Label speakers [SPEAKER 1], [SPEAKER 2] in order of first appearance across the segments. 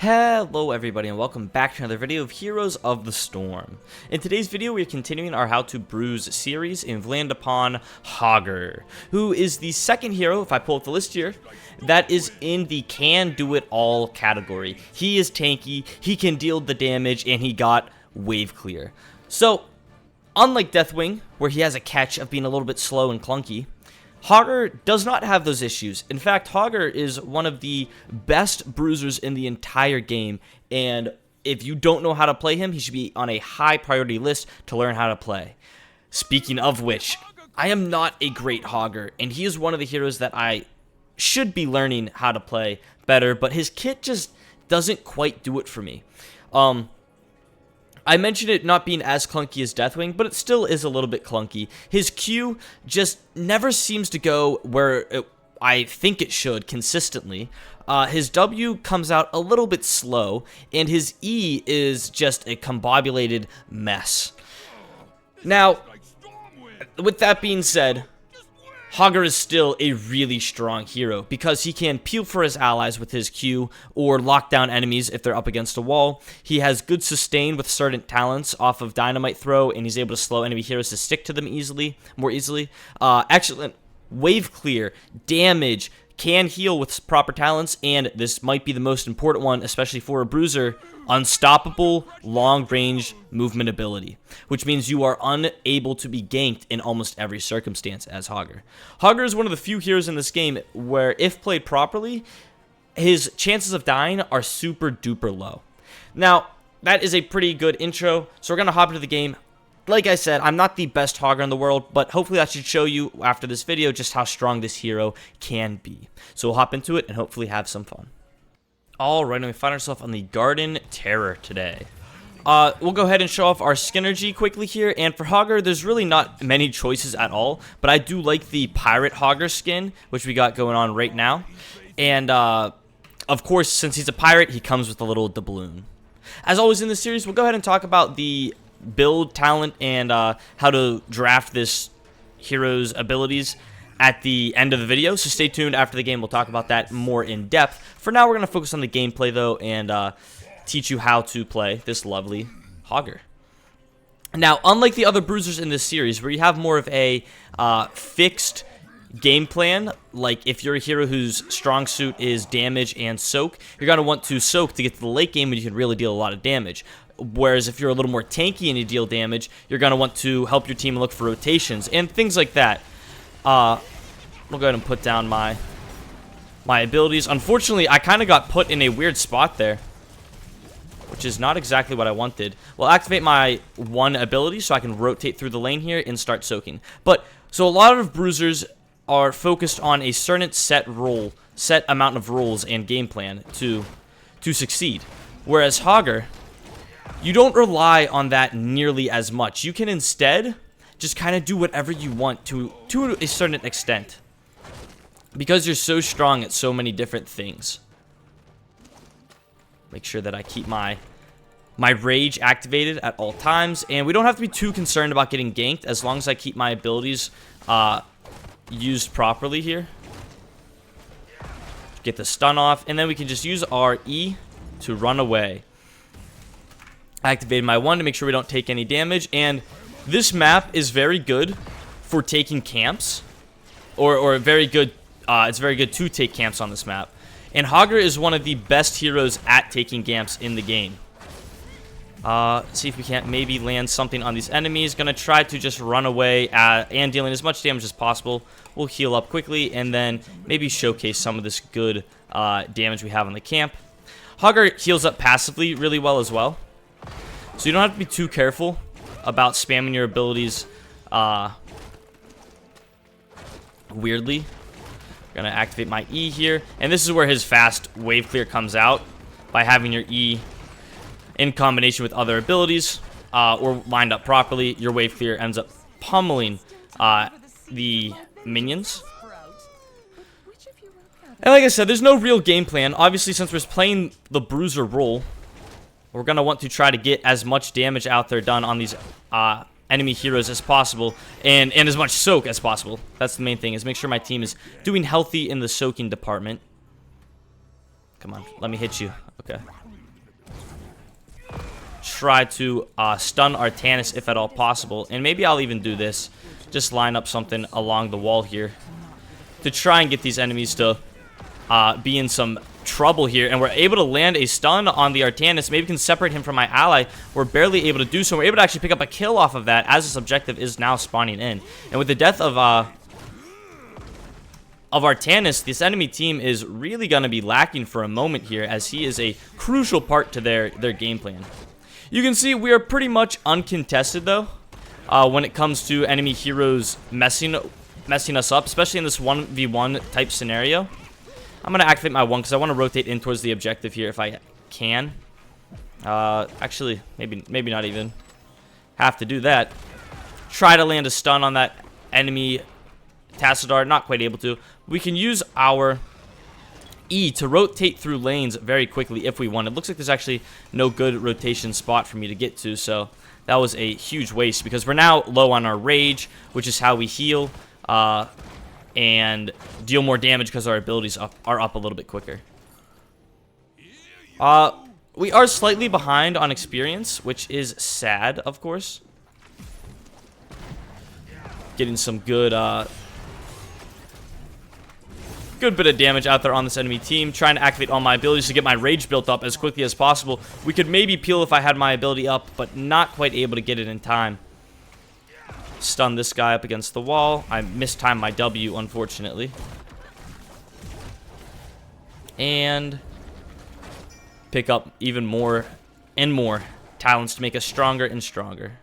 [SPEAKER 1] Hello everybody and welcome back to another video of Heroes of the Storm. In today's video we are continuing our How to Bruise series and we've landed upon Hogger, who is the second hero, if I pull up the list here, that is in the can do it all category. He is tanky, he can deal the damage, and he got wave clear. So, unlike Deathwing, where he has a catch of being a little bit slow and clunky, Hogger does not have those issues. In fact, Hogger is one of the best bruisers in the entire game, and if you don't know how to play him, he should be on a high priority list to learn how to play. Speaking of which, I am not a great Hogger, and he is one of the heroes that I should be learning how to play better, but his kit just doesn't quite do it for me. I mentioned it not being as clunky as Deathwing, but it still is a little bit clunky. His Q just never seems to go where I think it should consistently. His W comes out a little bit slow, and his E is just a combobulated mess. Now, with that being said, Hogger is still a really strong hero because he can peel for his allies with his Q or lock down enemies if they're up against a wall. He has good sustain with certain talents off of Dynamite Throw, and he's able to slow enemy heroes to stick to them more easily. Excellent wave clear, damage, can heal with proper talents, and this might be the most important one, especially for a bruiser, unstoppable long-range movement ability, which means you are unable to be ganked in almost every circumstance as Hogger. Hogger is one of the few heroes in this game where, if played properly, his chances of dying are super duper low. Now, that is a pretty good intro, so we're going to hop into the game. Like I said, I'm not the best Hogger in the world, but hopefully that should show you after this video just how strong this hero can be. So we'll hop into it and hopefully have some fun. Alright, and we find ourselves on the Garden Terror today. We'll go ahead and show off our Skinergy quickly here, and for Hogger, there's really not many choices at all, but I do like the Pirate Hogger skin, which we got going on right now. And, of course, since he's a pirate, he comes with a little doubloon. As always in this series, we'll go ahead and talk about the build, talent, and how to draft this hero's abilities at the end of the video, so stay tuned. After the game we'll talk about that more in depth. For now we're going to focus on the gameplay though, and teach you how to play this lovely Hogger. Now, unlike the other bruisers in this series where you have more of a fixed game plan, like if you're a hero whose strong suit is damage and soak, you're going to want to soak to get to the late game when you can really deal a lot of damage. Whereas if you're a little more tanky and you deal damage, you're going to want to help your team look for rotations and things like that. We'll go ahead and put down my abilities. Unfortunately, I kind of got put in a weird spot there, which is not exactly what I wanted. We'll activate my one ability so I can rotate through the lane here and start soaking. So a lot of bruisers are focused on a certain set amount of roles and game plan to succeed. Whereas Hogger, you don't rely on that nearly as much. You can instead just kind of do whatever you want to a certain extent, because you're so strong at so many different things. Make sure that I keep my rage activated at all times, and we don't have to be too concerned about getting ganked as long as I keep my abilities used properly here. Get the stun off, and then we can just use our E to run away. I activated my 1 to make sure we don't take any damage, and this map is very good for taking camps, or very good. It's very good to take camps on this map, and Hogger is one of the best heroes at taking camps in the game. See if we can't maybe land something on these enemies. Gonna try to just run away and dealing as much damage as possible. We'll heal up quickly and then maybe showcase some of this good damage we have on the camp. Hogger heals up passively really well as well, so you don't have to be too careful about spamming your abilities weirdly. Gonna activate my E here, and this is where his fast wave clear comes out, by having your E in combination with other abilities or lined up properly. Your wave clear ends up pummeling the minions. And like I said, there's no real game plan. Obviously, since we're playing the bruiser role, we're gonna want to try to get as much damage out there done on these enemy heroes as possible, and as much soak as possible. That's the main thing, is make sure my team is doing healthy in the soaking department. Come on, let me hit you. Okay. try to stun our Tannis if at all possible. And maybe I'll even do this. Just line up something along the wall here to try and get these enemies to be in some trouble here. And we're able to land a stun on the Artanis. Maybe we can separate him from my ally. We're barely able to do so. We're able to actually pick up a kill off of that as this objective is now spawning in. And with the death of Artanis, this enemy team is really going to be lacking for a moment here, as he is a crucial part to their game plan. You can see we are pretty much uncontested, though, when it comes to enemy heroes messing us up, especially in this 1v1 type scenario. I'm going to activate my 1 because I want to rotate in towards the objective here if I can. Actually, maybe not even have to do that. Try to land a stun on that enemy Tassadar, not quite able to. We can use our E to rotate through lanes very quickly if we want. It looks like there's actually no good rotation spot for me to get to, so that was a huge waste because we're now low on our rage, which is how we heal and deal more damage because our abilities are up a little bit quicker. We are slightly behind on experience, which is sad, of course. Getting some good bit of damage out there on this enemy team. Trying to activate all my abilities to get my rage built up as quickly as possible. We could maybe peel if I had my ability up, but not quite able to get it in time. Stun this guy up against the wall. I mistimed my W, unfortunately. And pick up even more and more talents to make us stronger and stronger.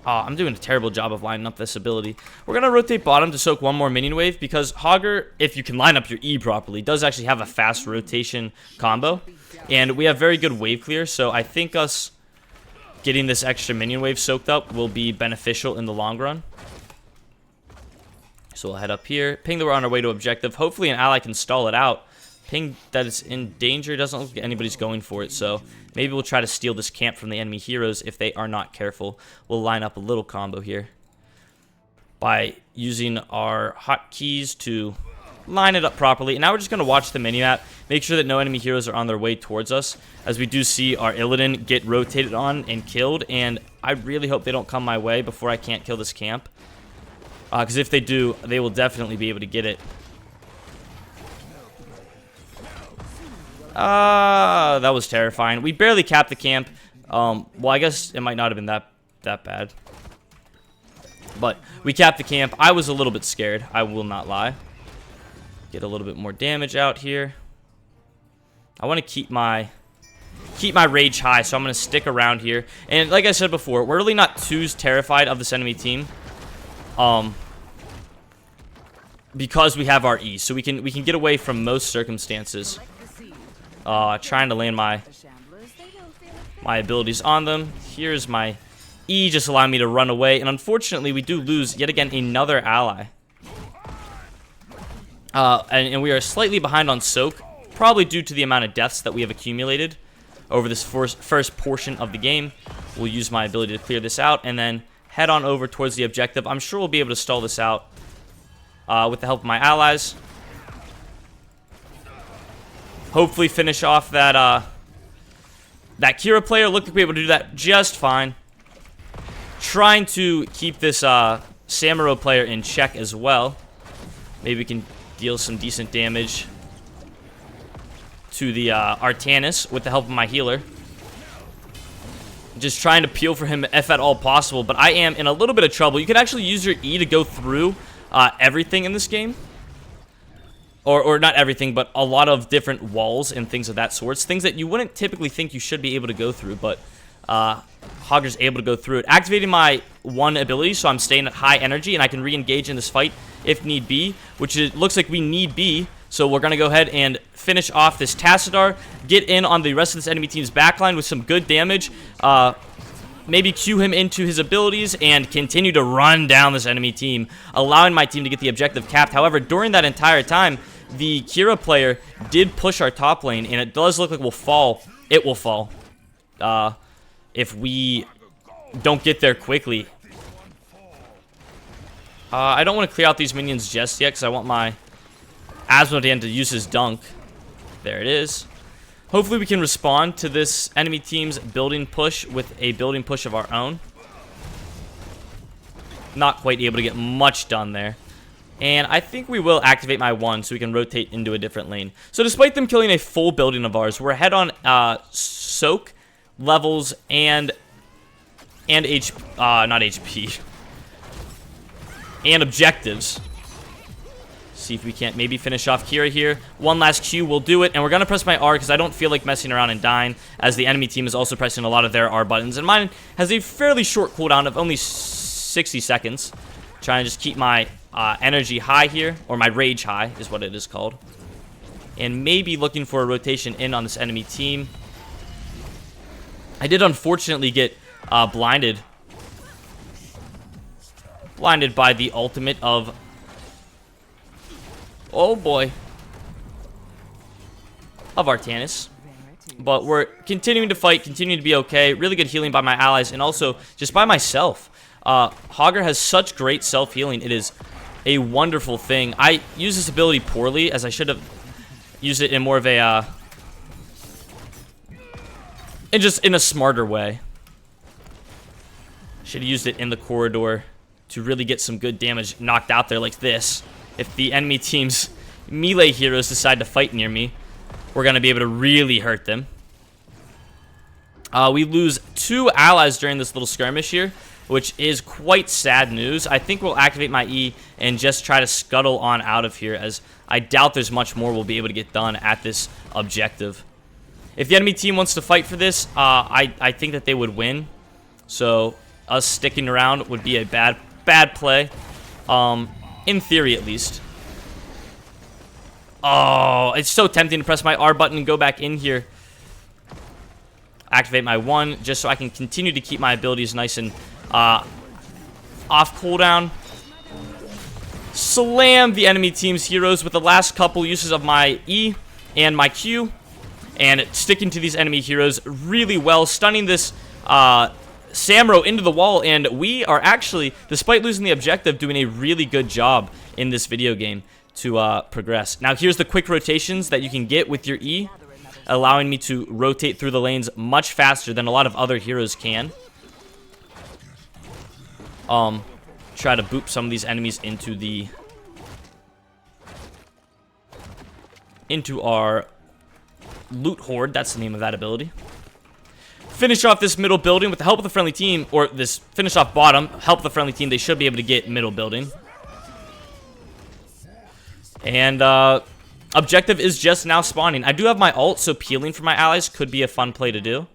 [SPEAKER 1] I'm doing a terrible job of lining up this ability. We're going to rotate bottom to soak one more minion wave because Hogger, if you can line up your E properly, does actually have a fast rotation combo. And we have very good wave clear, so I think us getting this extra minion wave soaked up will be beneficial in the long run. So we'll head up here. Ping that we're on our way to objective. Hopefully an ally can stall it out. Ping that it's in danger. Doesn't look like anybody's going for it, so maybe we'll try to steal this camp from the enemy heroes if they are not careful. We'll line up a little combo here by using our hotkeys to line it up properly. And now we're just going to watch the minimap, make sure that no enemy heroes are on their way towards us, as we do see our Illidan get rotated on and killed. And I really hope they don't come my way before I can't kill this camp, because if they do, they will definitely be able to get it. That was terrifying. We barely capped the camp. Well, I guess it might not have been that bad. But we capped the camp. I was a little bit scared. I will not lie. Get a little bit more damage out here. I want to keep my rage high, so I'm going to stick around here. And like I said before, we're really not too terrified of this enemy team. Because we have our E, so we can get away from most circumstances. Trying to land my abilities on them. Here's my E, just allowing me to run away. And unfortunately, we do lose, yet again, another ally. And we are slightly behind on soak, probably due to the amount of deaths that we have accumulated over this first portion of the game. We'll use my ability to clear this out, and then head on over towards the objective. I'm sure we'll be able to stall this out with the help of my allies. Hopefully finish off that Kira player. Looked like we were able to do that just fine. Trying to keep this Samuro player in check as well. Maybe we can deal some decent damage to the Artanis with the help of my healer. Just trying to peel for him if at all possible, but I am in a little bit of trouble. You can actually use your E to go through everything in this game. Or not everything, but a lot of different walls and things of that sort. Things that you wouldn't typically think you should be able to go through, but Hogger's able to go through it. Activating my 1 ability, so I'm staying at high energy, and I can re-engage in this fight if need be, which it looks like we need be. So we're going to go ahead and finish off this Tassadar, get in on the rest of this enemy team's backline with some good damage, maybe cue him into his abilities, and continue to run down this enemy team, allowing my team to get the objective capped. However, during that entire time, the Kira player did push our top lane, and it does look like we'll fall. It will fall if we don't get there quickly. I don't want to clear out these minions just yet because I want my Asmodan to use his dunk. There it is. Hopefully we can respond to this enemy team's building push with a building push of our own. Not quite able to get much done there. And I think we will activate my 1 so we can rotate into a different lane. So despite them killing a full building of ours, we're ahead on soak, levels, and not HP. And objectives. See if we can't maybe finish off Kira here. One last Q will do it, and we're going to press my R because I don't feel like messing around and dying, as the enemy team is also pressing a lot of their R buttons, and mine has a fairly short cooldown of only 60 seconds. Trying to just keep my energy high here, or my rage high is what it is called, and maybe looking for a rotation in on this enemy team. I did unfortunately get blinded by the ultimate of, oh boy, of Artanis. But we're continuing to fight, continuing to be okay. Really good healing by my allies, and also just by myself. Hogger has such great self-healing. It is a wonderful thing. I use this ability poorly, as I should have used it in more of a, in a smarter way. Should have used it in the corridor to really get some good damage knocked out there like this. If the enemy team's melee heroes decide to fight near me, we're going to be able to really hurt them. We lose 2 allies during this little skirmish here, which is quite sad news. I think we'll activate my E and just try to scuttle on out of here, as I doubt there's much more we'll be able to get done at this objective. If the enemy team wants to fight for this, I think that they would win. So us sticking around would be a bad play, in theory at least. Oh, it's so tempting to press my R button and go back in here. Activate my 1 just so I can continue to keep my abilities nice and off cooldown. Slam the enemy team's heroes with the last couple uses of my E and my Q, and sticking to these enemy heroes really well, stunning this Samro into the wall, and we are actually, despite losing the objective, doing a really good job in this video game to progress. Now here's the quick rotations that you can get with your E, allowing me to rotate through the lanes much faster than a lot of other heroes can. Try to boop some of these enemies into our loot horde. That's the name of that ability. Finish off this middle building with the help of the friendly team, or this finish off bottom, help the friendly team. They should be able to get middle building. And objective is just now spawning. I do have my ult, so peeling for my allies could be a fun play to do,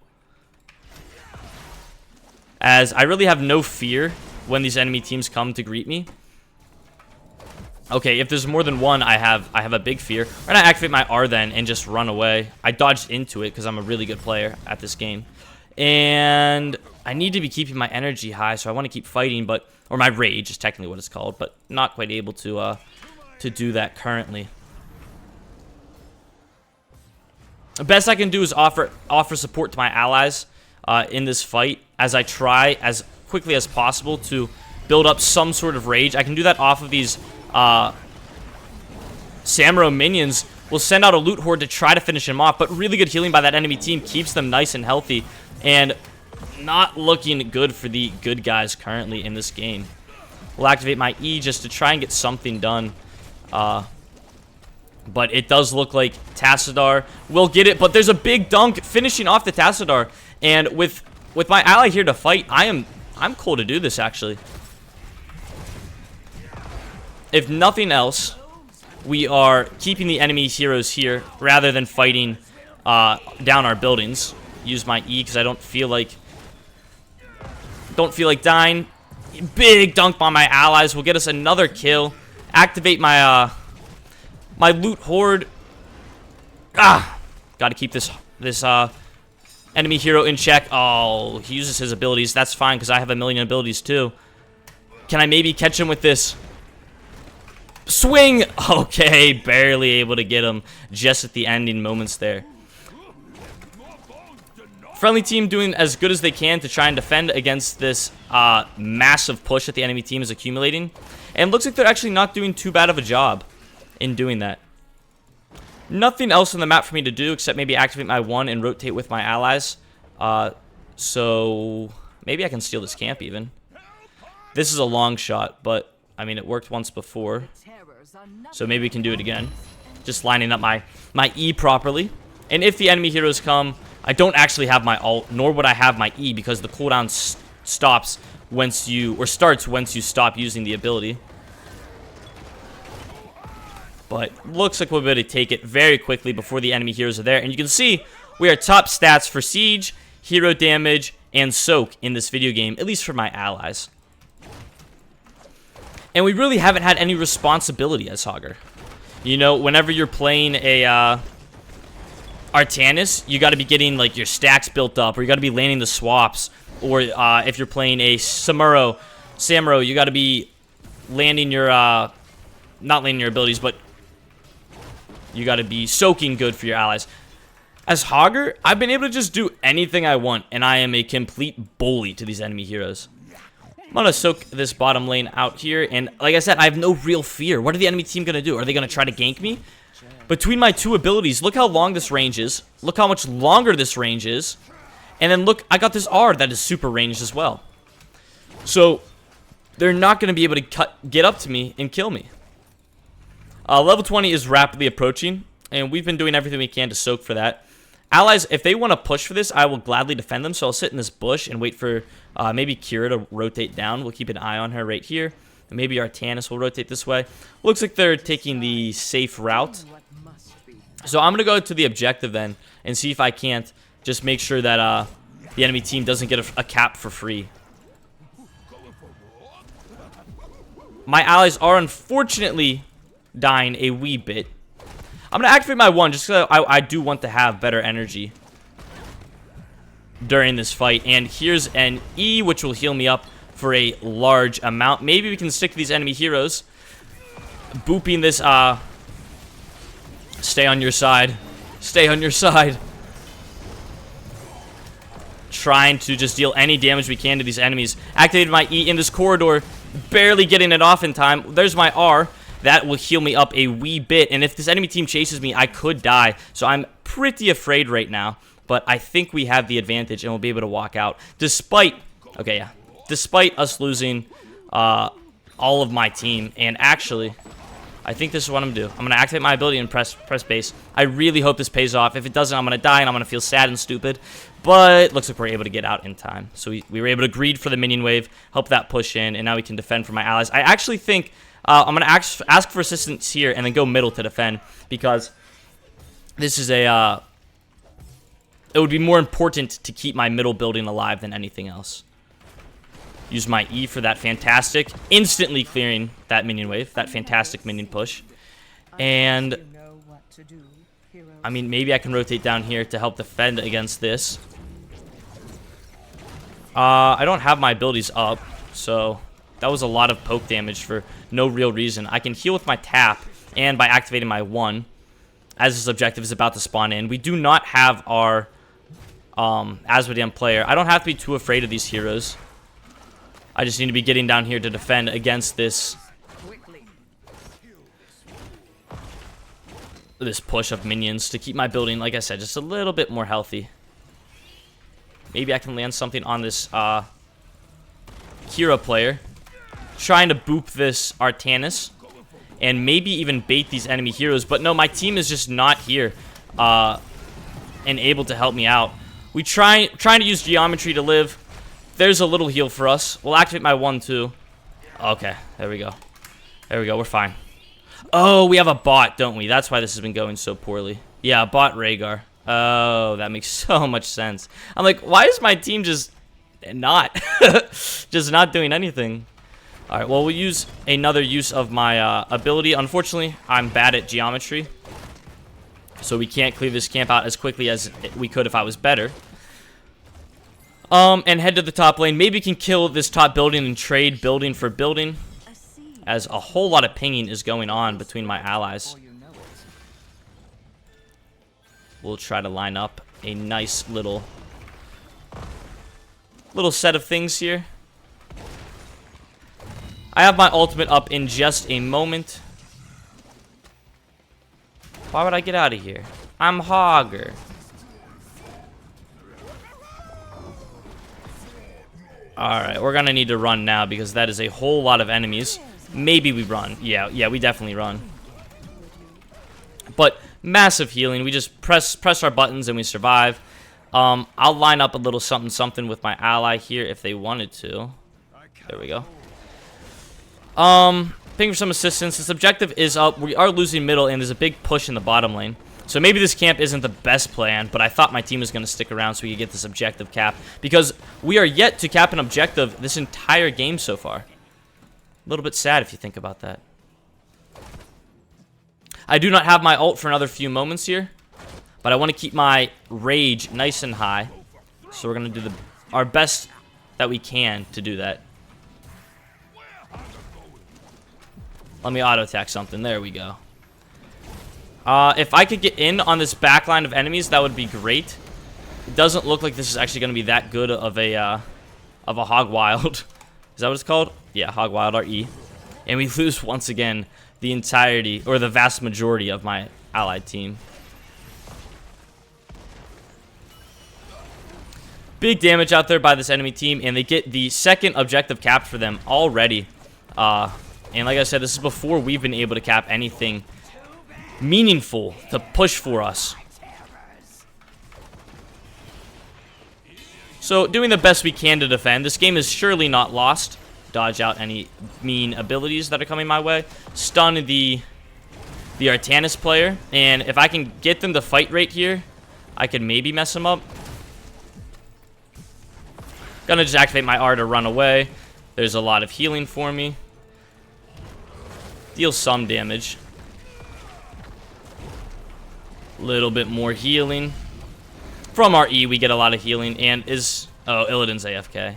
[SPEAKER 1] as I really have no fear when these enemy teams come to greet me. Okay, if there's more than one, I have a big fear. We're gonna activate my R then and just run away. I dodged into it because I'm a really good player at this game, and I need to be keeping my energy high, so I want to keep fighting, or my rage is technically what it's called, but not quite able to do that currently. The best I can do is offer support to my allies in this fight, as I try as quickly as possible to build up some sort of rage. I can do that off of these Samro minions. Will send out a loot horde to try to finish him off, but really good healing by that enemy team keeps them nice and healthy, and not looking good for the good guys currently in this game. We'll activate my E just to try and get something done. But it does look like Tassadar will get it, but there's a big dunk finishing off the Tassadar, and with my ally here to fight, I'm cool to do this, actually. If nothing else, we are keeping the enemy heroes here rather than fighting down our buildings. Use my E because I don't feel like dying. Big dunk by my allies will get us another kill. Activate my my loot horde. Got to keep this enemy hero in check. Oh, he uses his abilities. That's fine because I have a million abilities too. Can I maybe catch him with this? Swing! Okay, barely able to get him just at the ending moments there. Friendly team doing as good as they can to try and defend against this massive push that the enemy team is accumulating. And it looks like they're actually not doing too bad of a job in doing that. Nothing else on the map for me to do except maybe activate my 1 and rotate with my allies. So maybe I can steal this camp even. This is a long shot, but I mean it worked once before. So maybe we can do it again. Just lining up my E properly. And if the enemy heroes come, I don't actually have my ult, nor would I have my E because the cooldown stops once you, or starts once you stop using the ability. But looks like we'll be able to take it very quickly before the enemy heroes are there. And you can see we are top stats for siege, hero damage, and soak in this video game, at least for my allies. And we really haven't had any responsibility as Hogger. You know, whenever you're playing a Artanis, you got to be getting like your stacks built up, or you got to be landing the swaps. Or if you're playing a Samuro, you got to be landing your, not landing your abilities, but you got to be soaking good for your allies. As Hogger, I've been able to just do anything I want, and I am a complete bully to these enemy heroes. I'm going to soak this bottom lane out here, and like I said, I have no real fear. What are the enemy team going to do? Are they going to try to gank me? Between my 2 abilities, look how long this range is. Look how much longer this range is. And then look, I got this R that is super ranged as well. So, they're not going to be able to get up to me and kill me. Level 20 is rapidly approaching, and we've been doing everything we can to soak for that. Allies, if they want to push for this, I will gladly defend them. So I'll sit in this bush and wait for maybe Kira to rotate down. We'll keep an eye on her right here. And maybe Artanis will rotate this way. Looks like they're taking the safe route. So I'm going to go to the objective then and see if I can't just make sure that the enemy team doesn't get a cap for free. My allies are unfortunately dying a wee bit. I'm going to activate my 1 just because I do want to have better energy during this fight. And here's an E, which will heal me up for a large amount. Maybe we can stick to these enemy heroes. Booping this, stay on your side. Stay on your side. Trying to just deal any damage we can to these enemies. Activated my E in this corridor. Barely getting it off in time. There's my R. That will heal me up a wee bit. And if this enemy team chases me, I could die. So I'm pretty afraid right now. But I think we have the advantage and we'll be able to walk out. Despite, okay, yeah. Despite us losing all of my team. And actually, I think this is what I'm going to do. I'm going to activate my ability and press base. I really hope this pays off. If it doesn't, I'm going to die and I'm going to feel sad and stupid. But looks like we're able to get out in time. So we were able to greed for the minion wave. Help that push in. And now we can defend for my allies. I actually think I'm going to ask for assistance here and then go middle to defend. Because this is a... it would be more important to keep my middle building alive than anything else. Use my E for that fantastic, instantly clearing that minion wave, that fantastic minion push. And, I mean, maybe I can rotate down here to help defend against this. I don't have my abilities up, so that was a lot of poke damage for no real reason. I can heal with my tap and by activating my 1, as this objective is about to spawn in. We do not have our Asmodean player. I don't have to be too afraid of these heroes. I just need to be getting down here to defend against this push of minions to keep my building, like I said, just a little bit more healthy. Maybe I can land something on this hero player. Trying to boop this Artanis. And maybe even bait these enemy heroes. But no, my team is just not here and able to help me out. We trying to use geometry to live. There's a little heal for us. We'll activate my 1 too. Okay, there we go. There we go, we're fine. Oh, we have a bot, don't we? That's why this has been going so poorly. Yeah, bot Rhaegar. Oh, that makes so much sense. I'm like, why is my team just not? Just not doing anything. Alright, well, we'll use another use of my ability. Unfortunately, I'm bad at geometry. So we can't clear this camp out as quickly as we could if I was better. And head to the top lane. Maybe we can kill this top building and trade building for building. As a whole lot of pinging is going on between my allies. We'll try to line up a nice little set of things here. I have my ultimate up in just a moment. Why would I get out of here? I'm Hogger. Alright, we're gonna need to run now because that is a whole lot of enemies. Maybe we run. Yeah, we definitely run. But massive healing. We just press our buttons and we survive. I'll line up a little something with my ally here if they wanted to. There we go. Ping for some assistance. This objective is up. We are losing middle, and there's a big push in the bottom lane. So maybe this camp isn't the best plan, but I thought my team was going to stick around so we could get this objective cap. Because we are yet to cap an objective this entire game so far. A little bit sad if you think about that. I do not have my ult for another few moments here, but I want to keep my rage nice and high. So we're going to do our best that we can to do that. Let me auto-attack something. There we go. If I could get in on this back line of enemies, that would be great. It doesn't look like this is actually going to be that good of a Hog Wild. Is that what it's called? Yeah, Hog Wild RE. And we lose once again the entirety, or the vast majority of my allied team. Big damage out there by this enemy team, and they get the second objective capped for them already. And like I said, this is before we've been able to cap anything meaningful to push for us. So doing the best we can to defend. This game is surely not lost. Dodge out any mean abilities that are coming my way. Stun the Artanis player. And if I can get them to fight right here, I could maybe mess them up. Gonna just activate my R to run away. There's a lot of healing for me. Deal some damage. Little bit more healing. From our E, we get a lot of healing. And is... Oh, Illidan's AFK.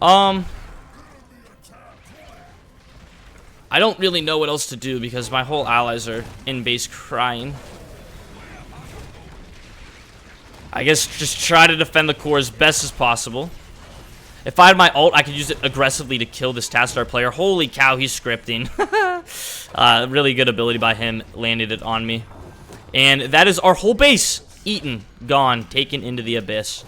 [SPEAKER 1] I don't really know what else to do because my whole allies are in base crying. I guess just try to defend the core as best as possible. If I had my ult, I could use it aggressively to kill this Tassadar player. Holy cow, he's scripting. Really good ability by him. Landed it on me. And that is our whole base. Eaten. Gone. Taken into the abyss.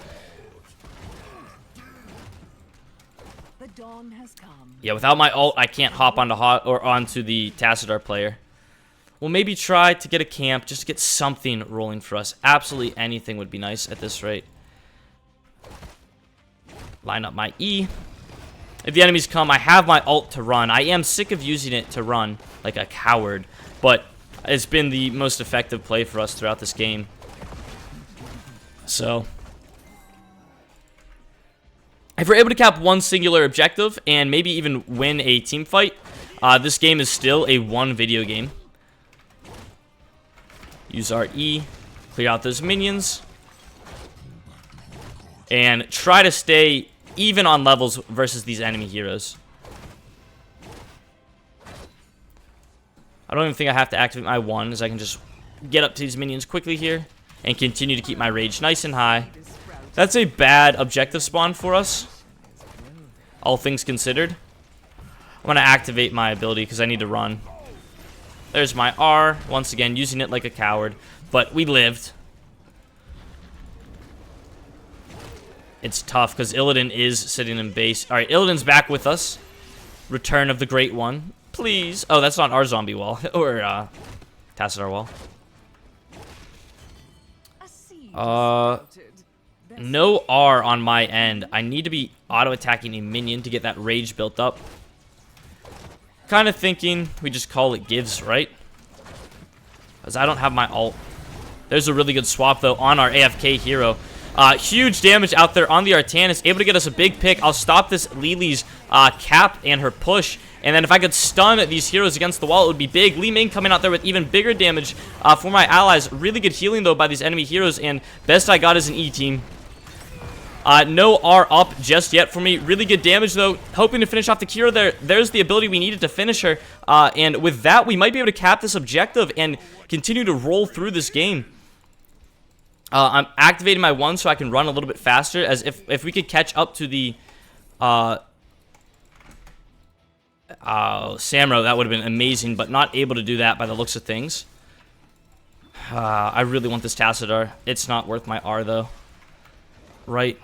[SPEAKER 2] The dawn has come.
[SPEAKER 1] Yeah, without my ult, I can't hop onto the Tassadar player. We'll maybe try to get a camp, just to get something rolling for us. Absolutely anything would be nice at this rate. Line up my E. If the enemies come, I have my ult to run. I am sick of using it to run like a coward, but it's been the most effective play for us throughout this game. So, if we're able to cap one singular objective and maybe even win a team fight, this game is still a one video game. Use our E, clear out those minions, and try to stay even on levels versus these enemy heroes. I don't even think I have to activate my 1, as I can just get up to these minions quickly here and continue to keep my rage nice and high. That's a bad objective spawn for us, all things considered. I'm going to activate my ability because I need to run. There's my R, once again, using it like a coward, but we lived. It's tough because Illidan is sitting in base. Alright, Illidan's back with us. Return of the Great One. Please. Oh, that's not our zombie wall. Or, Tassadar wall. No R on my end. I need to be auto-attacking a minion to get that rage built up. Kind of thinking we just call it gives, right? Because I don't have my ult. There's a really good swap, though, on our AFK hero. Huge damage out there on the Artanis. Able to get us a big pick. I'll stop this Lily's cap and her push. And then if I could stun these heroes against the wall, it would be big. Li Ming coming out there with even bigger damage for my allies. Really good healing, though, by these enemy heroes. And best I got is an E team. No R up just yet for me. Really good damage, though. Hoping to finish off the Kira there. There's the ability we needed to finish her. And with that, we might be able to cap this objective and continue to roll through this game. I'm activating my 1 so I can run a little bit faster, as if we could catch up to the... Oh, Samro, that would have been amazing, but not able to do that by the looks of things. I really want this Tassadar. It's not worth my R, though. Right.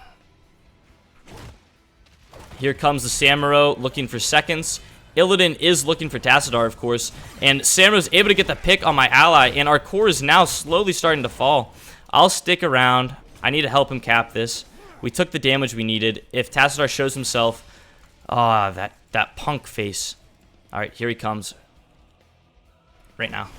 [SPEAKER 1] Here comes the Samuro looking for seconds. Illidan is looking for Tassadar, of course. And Samro's able to get the pick on my ally, and our core is now slowly starting to fall. I'll stick around. I need to help him cap this. We took the damage we needed. If Tassadar shows himself... Ah, that punk face. Alright, here he comes. Right now.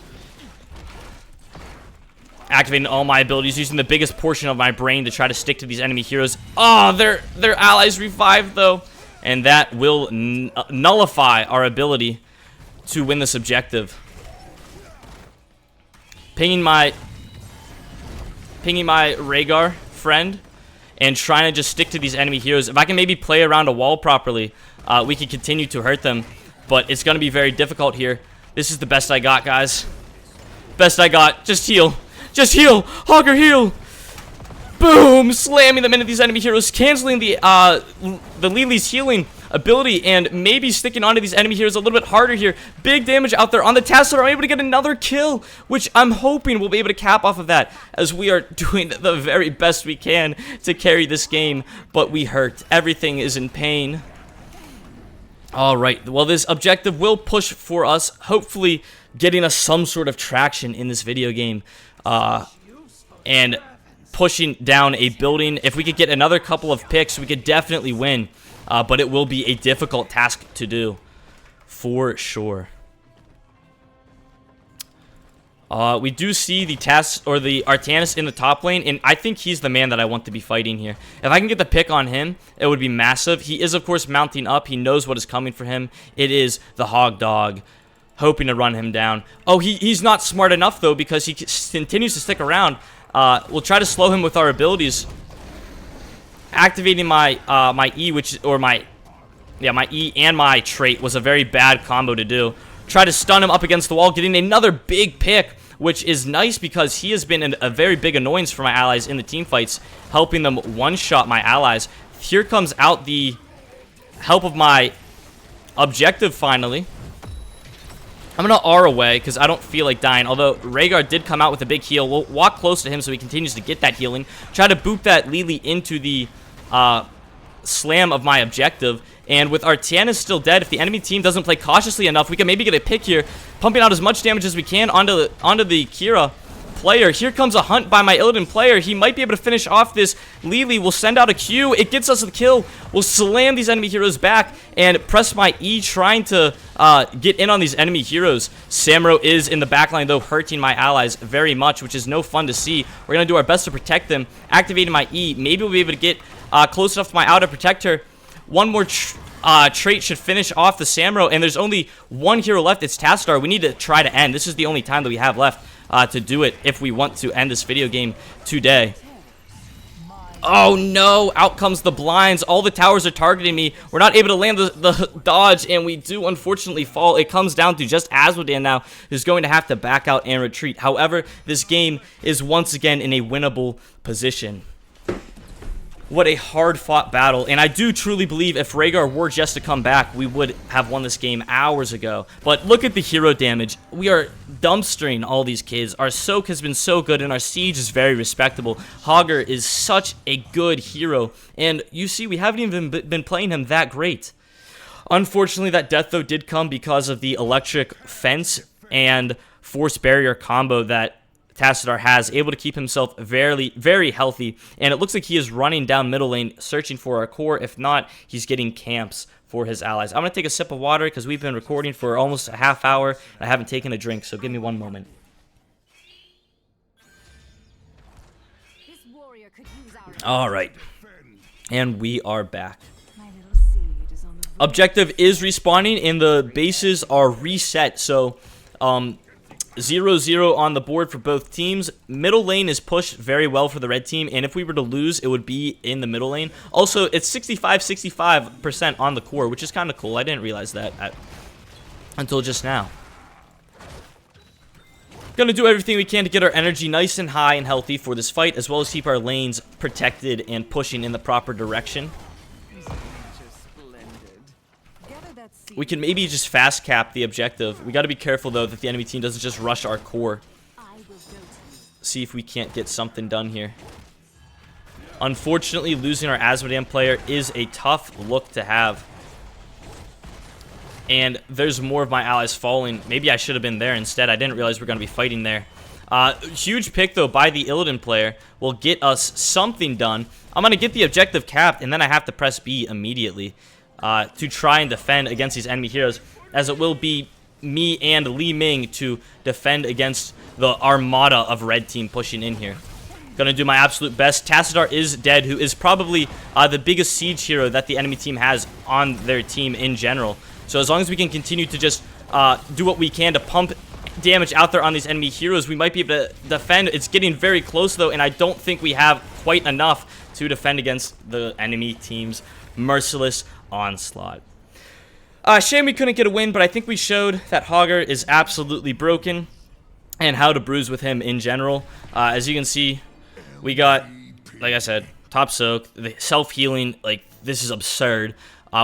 [SPEAKER 1] Activating all my abilities, using the biggest portion of my brain to try to stick to these enemy heroes. Oh, their allies revived, though. And that will nullify our ability to win this objective. Pinging my Rhaegar friend and trying to just stick to these enemy heroes. If I can maybe play around a wall properly, we can continue to hurt them. But it's going to be very difficult here. This is the best I got, guys. Best I got. Just heal. Just heal. Hogger, heal. Boom. Slamming them into these enemy heroes. Canceling the Lili's healing ability and maybe sticking onto these enemy heroes a little bit harder here. Big damage out there on the Tassadar. I'm able to get another kill, which I'm hoping we'll be able to cap off of that, as we are doing the very best we can to carry this game, but we hurt. Everything is in pain. Alright, well, this objective will push for us, hopefully getting us some sort of traction in this video game, and pushing down a building. If we could get another couple of picks, we could definitely win. But it will be a difficult task to do, for sure. We do see the Artanis in the top lane, and I think he's the man that I want to be fighting here. If I can get the pick on him, it would be massive. He is, of course, mounting up. He knows what is coming for him. It is the Hog Dog, hoping to run him down. Oh, he's not smart enough, though, because he continues to stick around. We'll try to slow him with our abilities. Activating my my E, my E and my trait was a very bad combo to do. Try to stun him up against the wall, getting another big pick, which is nice because he has been a very big annoyance for my allies in the team fights, helping them one-shot my allies. Here comes out the help of my objective finally. I'm going to R away because I don't feel like dying, although Rhaegar did come out with a big heal. We'll walk close to him so he continues to get that healing. Try to boot that Lili into the slam of my objective. And with Artanis still dead, if the enemy team doesn't play cautiously enough, we can maybe get a pick here, pumping out as much damage as we can onto the Kira player. Here comes a hunt by my Illidan player. He might be able to finish off this Lili. We'll send out a Q. It gets us the kill. We'll slam these enemy heroes back and press my E, trying to get in on these enemy heroes. Samro is in the backline, though, hurting my allies very much, which is no fun to see. We're going to do our best to protect them. Activating my E. Maybe we'll be able to get close enough to my outer protector. One more trait should finish off the Samro, and there's only one hero left. It's Tassadar. We need to try to end. This is the only time that we have left to do it if we want to end this video game today. Oh no, out comes the blinds. All the towers are targeting me. We're not able to land the dodge, and we do unfortunately fall. It comes down to just Azmodan now, who's going to have to back out and retreat. However, this game is once again in a winnable position. What a hard-fought battle, and I do truly believe if Rhaegar were just to come back, we would have won this game hours ago. But look at the hero damage. We are dumpstering all these kids. Our soak has been so good, and our siege is very respectable. Hogger is such a good hero, and you see, we haven't even been playing him that great. Unfortunately, that death, though, did come because of the electric fence and force barrier combo that Tassadar has, able to keep himself very, very healthy, and it looks like he is running down middle lane, searching for our core. If not, he's getting camps for his allies. I'm going to take a sip of water because we've been recording for almost a half hour. I haven't taken a drink, so give me one moment. Alright, and we are back. Objective is respawning, and the bases are reset, so 0-0 on the board for both teams. Middle lane is pushed very well for the red team, and if we were to lose, it would be in the middle lane. Also, it's 65% on the core, which is kind of cool. I didn't realize that until just now. Gonna do everything we can to get our energy nice and high and healthy for this fight, as well as keep our lanes protected and pushing in the proper direction. we can maybe just fast cap the objective. We got to be careful, though, that the enemy team doesn't just rush our core. See if we can't get something done here. Unfortunately, losing our Asmodean player is a tough look to have. And there's more of my allies falling. Maybe I should have been there instead. I didn't realize we were going to be fighting there. Huge pick, though, by the Illidan player will get us something done. I'm going to get the objective capped, and then I have to press B immediately to try and defend against these enemy heroes, as it will be me and Li Ming to defend against the armada of red team pushing in here. Gonna do my absolute best. Tassadar is dead, who is probably the biggest siege hero that the enemy team has on their team in general. So as long as we can continue to just do what we can to pump damage out there on these enemy heroes, we might be able to defend. It's getting very close, though, and I don't think we have quite enough to defend against the enemy team's merciless onslaught. Shame we couldn't get a win, but I think we showed that Hogger is absolutely broken and how to bruise with him in general. As you can see, we got, like I said, top soak, the self-healing. Like, this is absurd.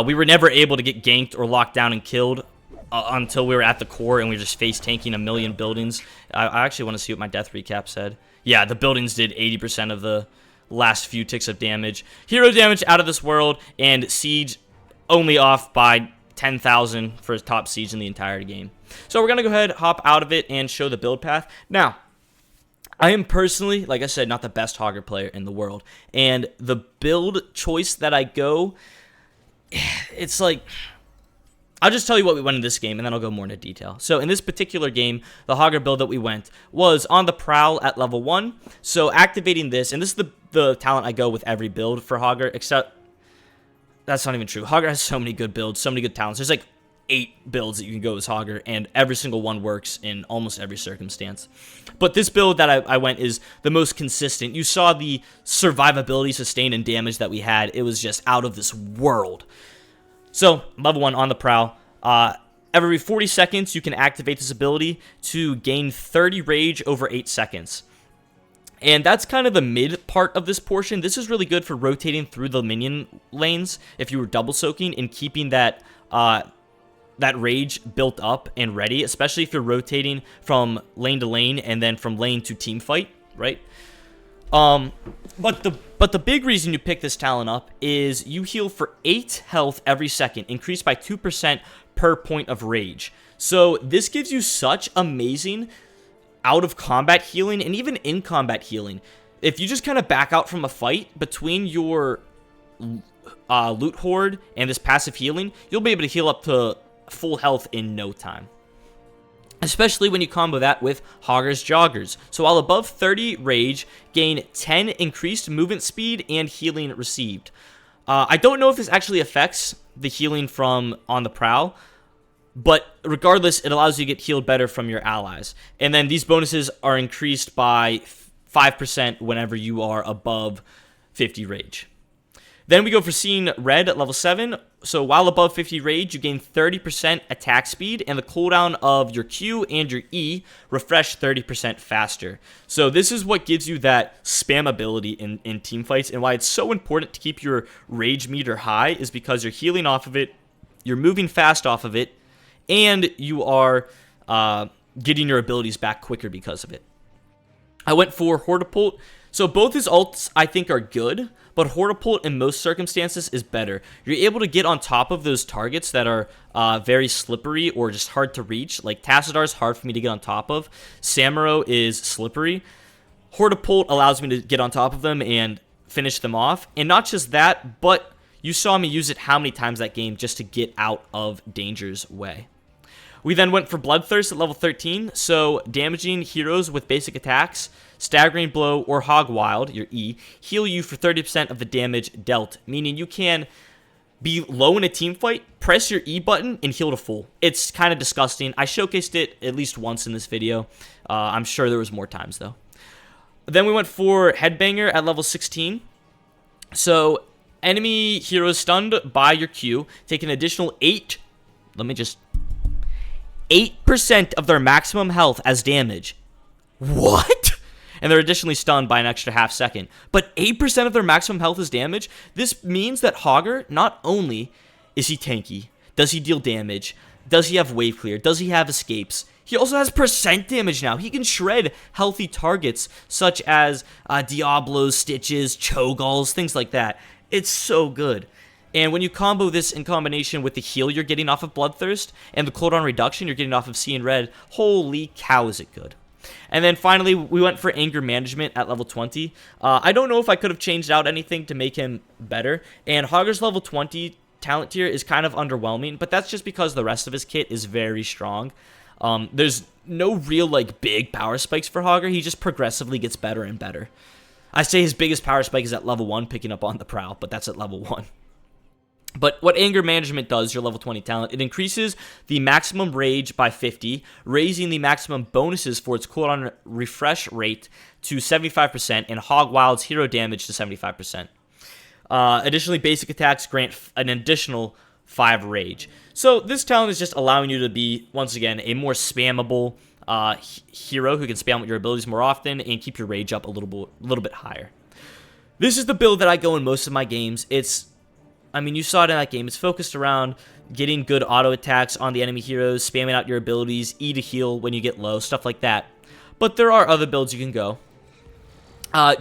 [SPEAKER 1] We were never able to get ganked or locked down and killed until we were at the core and we were just face tanking a million buildings. I actually want to see what my death recap said. Yeah, the buildings did 80% of the last few ticks of damage. Hero damage out of this world, and siege only off by 10,000 for top siege in the entire game. So we're going to go ahead, hop out of it, and show the build path. Now, I am personally, like I said, not the best Hogger player in the world. And the build choice that I go, it's like, I'll just tell you what we went in this game, and then I'll go more into detail. So in this particular game, the Hogger build that we went was on the Prowl at level 1. So activating this, and this is the talent I go with every build for Hogger, except that's not even true. Hogger has so many good builds, so many good talents. There's like 8 builds that you can go as Hogger, and every single one works in almost every circumstance. But this build that I went is the most consistent. You saw the survivability, sustain, and damage that we had. It was just out of this world. So, level 1 on the Prowl. Every 40 seconds, you can activate this ability to gain 30 rage over 8 seconds. And that's kind of the mid part of this portion. This is really good for rotating through the minion lanes if you were double soaking and keeping that that rage built up and ready, especially if you're rotating from lane to lane and then from lane to team fight, right? But the big reason you pick this talent up is you heal for 8 health every second, increased by 2% per point of rage. So this gives you such amazing out of combat healing and even in combat healing. If you just kind of back out from a fight between your loot horde and this passive healing, you'll be able to heal up to full health in no time. Especially when you combo that with Hogger's Joggers. So while above 30 rage, gain 10 increased movement speed and healing received. I don't know if this actually affects the healing from on the Prowl, but regardless, it allows you to get healed better from your allies. And then these bonuses are increased by 5% whenever you are above 50 rage. Then we go for Seeing Red at level 7. So while above 50 rage, you gain 30% attack speed, and the cooldown of your Q and your E refresh 30% faster. So this is what gives you that spam ability in teamfights, and why it's so important to keep your rage meter high is because you're healing off of it, you're moving fast off of it, and you are getting your abilities back quicker because of it. I went for Hortipult. So both his ults, I think, are good, but Hortipult in most circumstances is better. You're able to get on top of those targets that are very slippery or just hard to reach. Like Tassadar is hard for me to get on top of. Samuro is slippery. Hortipult allows me to get on top of them and finish them off. And not just that, but you saw me use it how many times that game just to get out of danger's way. We then went for Bloodthirst at level 13, so damaging heroes with basic attacks, Staggering Blow, or Hog Wild, your E, heal you for 30% of the damage dealt, meaning you can be low in a team fight, press your E button, and heal to full. It's kind of disgusting. I showcased it at least once in this video. I'm sure there was more times, though. Then we went for Headbanger at level 16. So enemy heroes stunned by your Q take an additional 8% of their maximum health as damage. What? And they're additionally stunned by an extra half second. But 8% of their maximum health is damage? This means that Hogger, not only is he tanky, Does he deal damage? Does he have wave clear? Does he have escapes? He also has percent damage now. He can shred healthy targets such as Diablos, Stitches, Cho'Galls, things like that. It's so good. And when you combo this in combination with the heal you're getting off of Bloodthirst and the cooldown reduction you're getting off of Seeing Red, holy cow is it good. And then finally, we went for anger management at level 20. I don't know if I could have changed out anything to make him better. And Hogger's level 20 talent tier is kind of underwhelming, but that's just because the rest of his kit is very strong. There's no real like big power spikes for Hogger. He just progressively gets better and better. I say his biggest power spike is at level 1, picking up on the Prowl, but that's at level 1. But what anger management does, your level 20 talent, it increases the maximum rage by 50, raising the maximum bonuses for its cooldown refresh rate to 75% and Hog Wild's hero damage to 75%. Additionally, basic attacks grant an additional 5 rage. So this talent is just allowing you to be, once again, a more spammable hero who can spam with your abilities more often and keep your rage up a little bit higher. This is the build that I go in most of my games. I mean, you saw it in that game. It's focused around getting good auto attacks on the enemy heroes, spamming out your abilities, E to heal when you get low, stuff like that. But there are other builds you can go.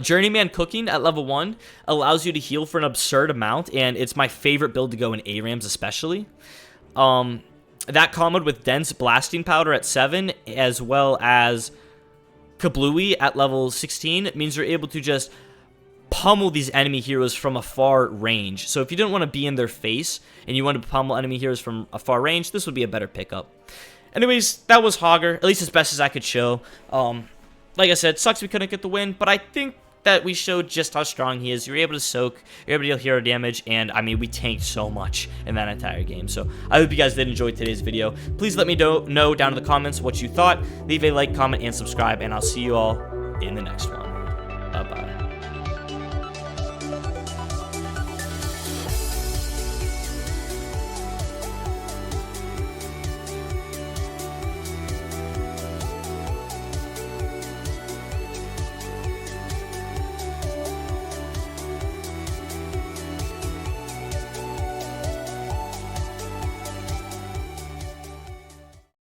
[SPEAKER 1] Journeyman Cooking at level 1 allows you to heal for an absurd amount, and it's my favorite build to go in ARAMs especially. That comboed with Dense Blasting Powder at 7, as well as Kablooey at level 16, means you're able to just pummel these enemy heroes from a far range. So if you didn't want to be in their face and you wanted to pummel enemy heroes from a far range, this would be a better pickup. Anyways, that was Hogger, at least as best as I could show. Like I said, sucks we couldn't get the win, but I think that we showed just how strong he is. You're able to soak, you're able to deal hero damage, and I mean, we tanked so much in that entire game. So I hope you guys did enjoy today's video. Please let me know down in the comments what you thought. Leave a like, comment, and subscribe, and I'll see you all in the next one. Bye-bye.